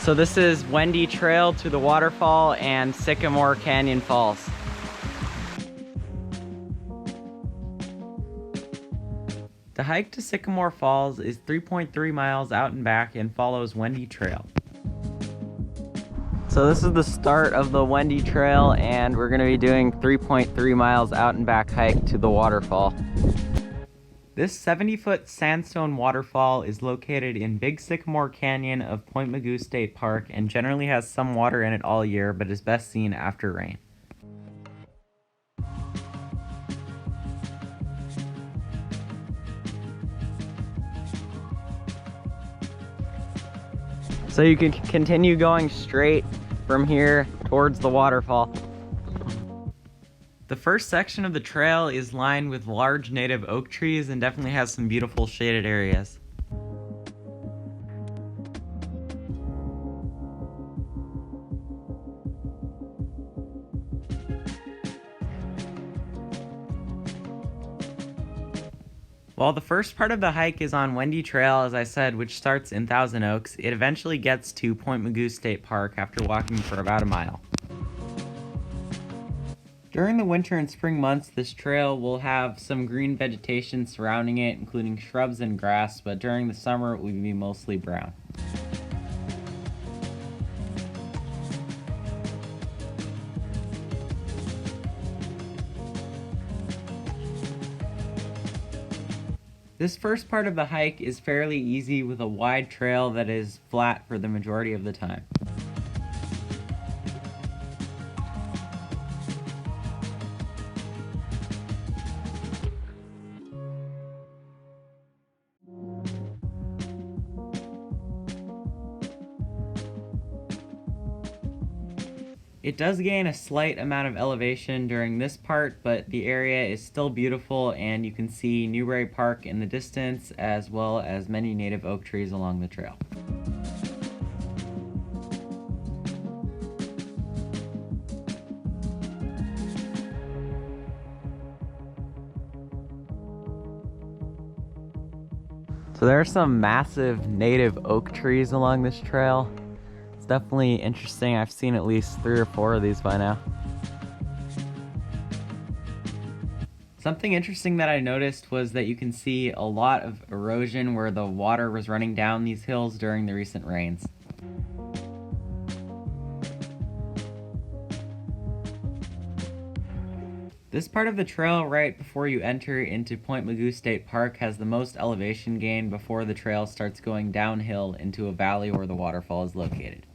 So this is Wendy Trail to the Waterfall and Sycamore Canyon Falls. The hike to Sycamore Falls is 3.3 miles out and back and follows Wendy Trail. So this is the start of the Wendy Trail, and we're going to be doing 3.3 miles out and back hike to the waterfall. This 70-foot sandstone waterfall is located in Big Sycamore Canyon of Point Mugu State Park and generally has some water in it all year, but is best seen after rain. So you can continue going straight from here towards the waterfall. The first section of the trail is lined with large native oak trees and definitely has some beautiful shaded areas. While the first part of the hike is on Wendy Trail, as I said, which starts in Thousand Oaks, it eventually gets to Point Mugu State Park after walking for about a mile. During the winter and spring months, this trail will have some green vegetation surrounding it, including shrubs and grass, but during the summer it will be mostly brown. This first part of the hike is fairly easy with a wide trail that is flat for the majority of the time. It does gain a slight amount of elevation during this part, but the area is still beautiful and you can see Newberry Park in the distance as well as many native oak trees along the trail. So there are some massive native oak trees along this trail. Definitely interesting. I've seen at least 3 or 4 of these by now. Something interesting that I noticed was that you can see a lot of erosion where the water was running down these hills during the recent rains. This part of the trail right before you enter into Point Mugu State Park has the most elevation gain before the trail starts going downhill into a valley where the waterfall is located.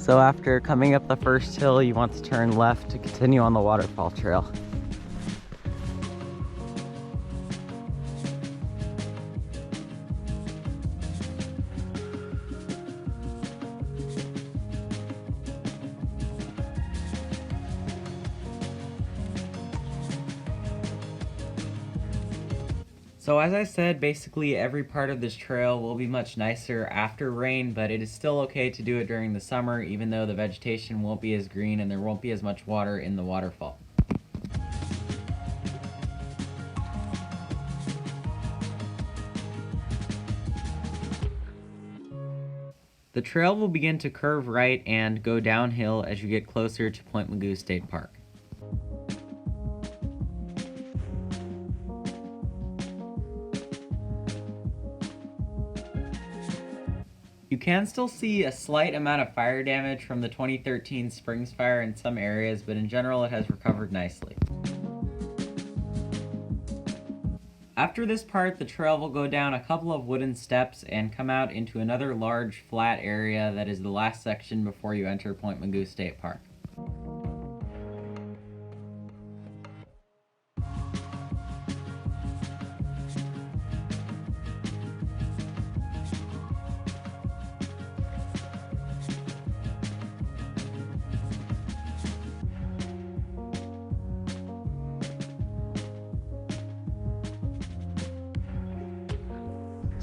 So after coming up the first hill, you want to turn left to continue on the waterfall trail. So as I said, basically every part of this trail will be much nicer after rain, but it is still okay to do it during the summer, even though the vegetation won't be as green and there won't be as much water in the waterfall. The trail will begin to curve right and go downhill as you get closer to Point Mugu State Park. You can still see a slight amount of fire damage from the 2013 Springs fire in some areas, but in general it has recovered nicely. After this part, the trail will go down a couple of wooden steps and come out into another large flat area that is the last section before you enter Point Mugu State Park.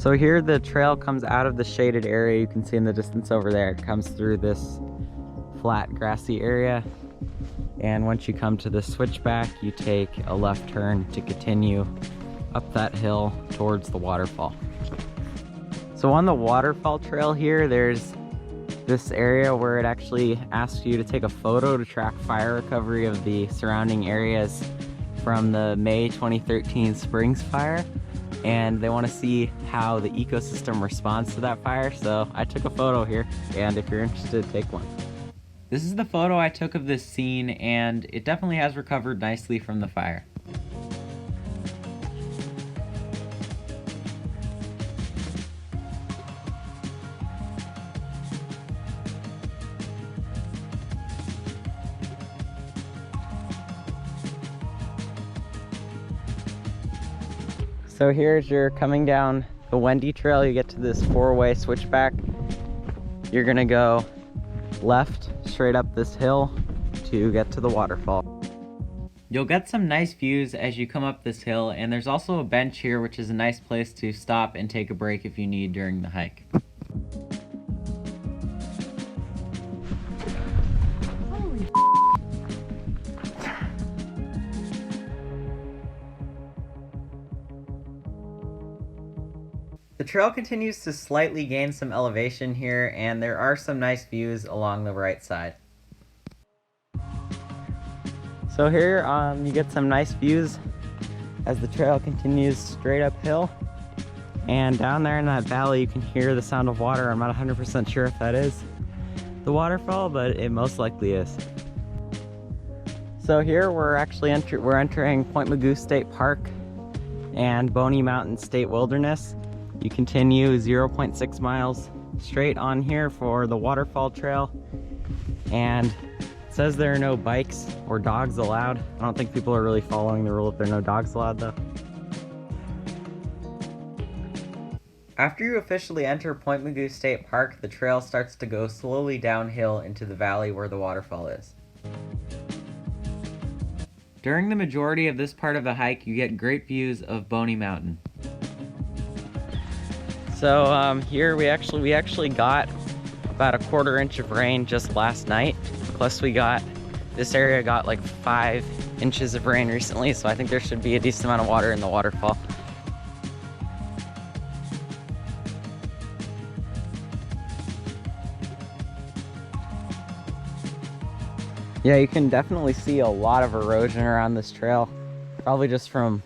So here the trail comes out of the shaded area. You can see in the distance over there, it comes through this flat grassy area. And once you come to the switchback, you take a left turn to continue up that hill towards the waterfall. So on the waterfall trail here, there's this area where it actually asks you to take a photo to track fire recovery of the surrounding areas from the May 2013 Springs fire. And they want to see how the ecosystem responds to that fire. So I took a photo here, and if you're interested, take one. This is the photo I took of this scene, and it definitely has recovered nicely from the fire. So here's your coming down the Wendy trail. You get to this four-way switchback. You're gonna go left straight up this hill to get to the waterfall. You'll get some nice views as you come up this hill, and there's also a bench here, which is a nice place to stop and take a break if you need during the hike. The trail continues to slightly gain some elevation here, and there are some nice views along the right side. So here you get some nice views as the trail continues straight uphill. And down there in that valley you can hear the sound of water. I'm not 100% sure if that is the waterfall, but it most likely is. So here we're actually entering Point Mugu State Park and Boney Mountain State Wilderness. You continue 0.6 miles straight on here for the waterfall trail, and it says there are no bikes or dogs allowed. I don't think people are really following the rule if there are no dogs allowed though. After you officially enter Point Mugu State Park, the trail starts to go slowly downhill into the valley where the waterfall is. During the majority of this part of the hike, you get great views of Boney Mountain. So here we actually got about a quarter inch of rain just last night. Plus this area got like 5 inches of rain recently, so I think there should be a decent amount of water in the waterfall. Yeah, you can definitely see a lot of erosion around this trail, probably just from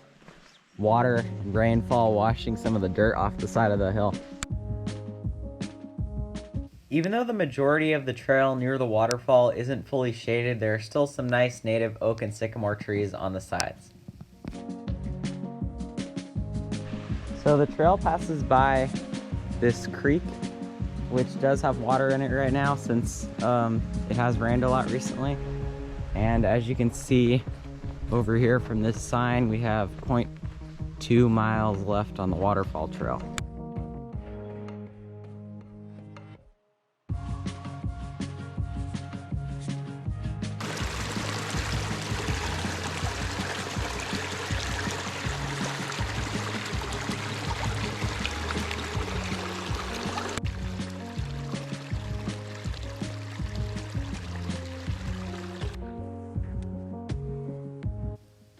water and rainfall washing some of the dirt off the side of the hill. Even though the majority of the trail near the waterfall isn't fully shaded, there are still some nice native oak and sycamore trees on the sides. So the trail passes by this creek, which does have water in it right now since it has rained a lot recently. And as you can see over here from this sign, we have 0.2 miles left on the waterfall trail.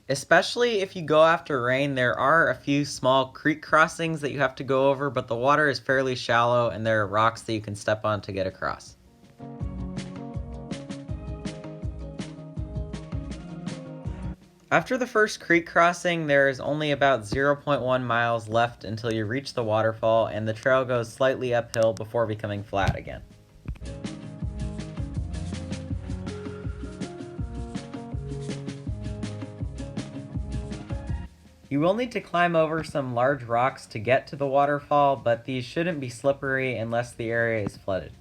Especially if you go after rain, there are a few small creek crossings that you have to go over, but the water is fairly shallow and there are rocks that you can step on to get across. After the first creek crossing, there is only about 0.1 miles left until you reach the waterfall, and the trail goes slightly uphill before becoming flat again. You will need to climb over some large rocks to get to the waterfall, but these shouldn't be slippery unless the area is flooded.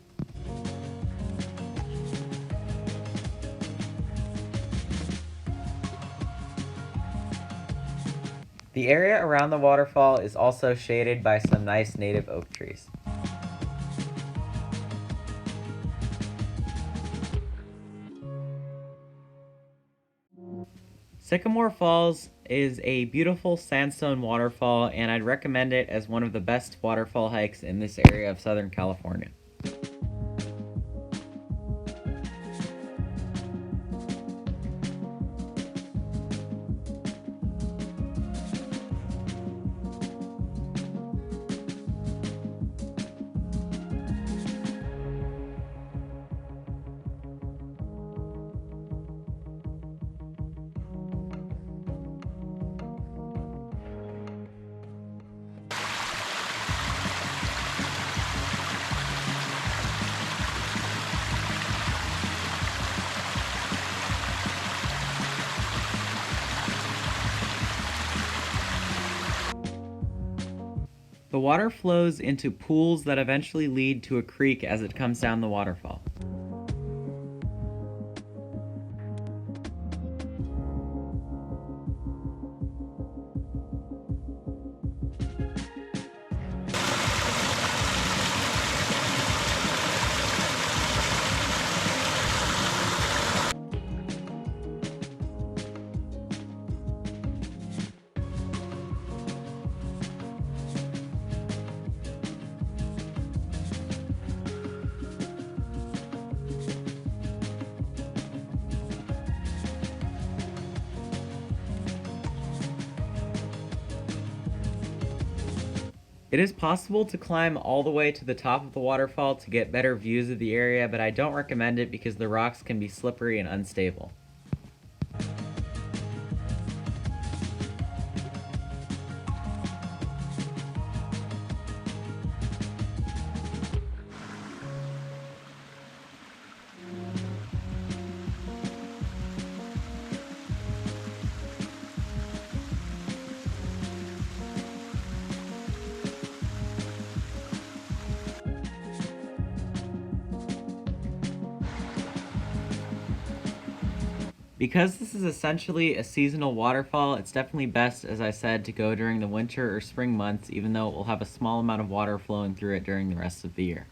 The area around the waterfall is also shaded by some nice native oak trees. Sycamore Falls is a beautiful sandstone waterfall, and I'd recommend it as one of the best waterfall hikes in this area of Southern California. The water flows into pools that eventually lead to a creek as it comes down the waterfall. It is possible to climb all the way to the top of the waterfall to get better views of the area, but I don't recommend it because the rocks can be slippery and unstable. Because this is essentially a seasonal waterfall, it's definitely best, as I said, to go during the winter or spring months, even though it will have a small amount of water flowing through it during the rest of the year.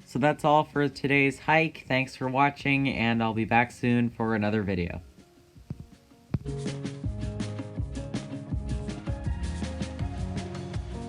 So that's all for today's hike. Thanks for watching, and I'll be back soon for another video.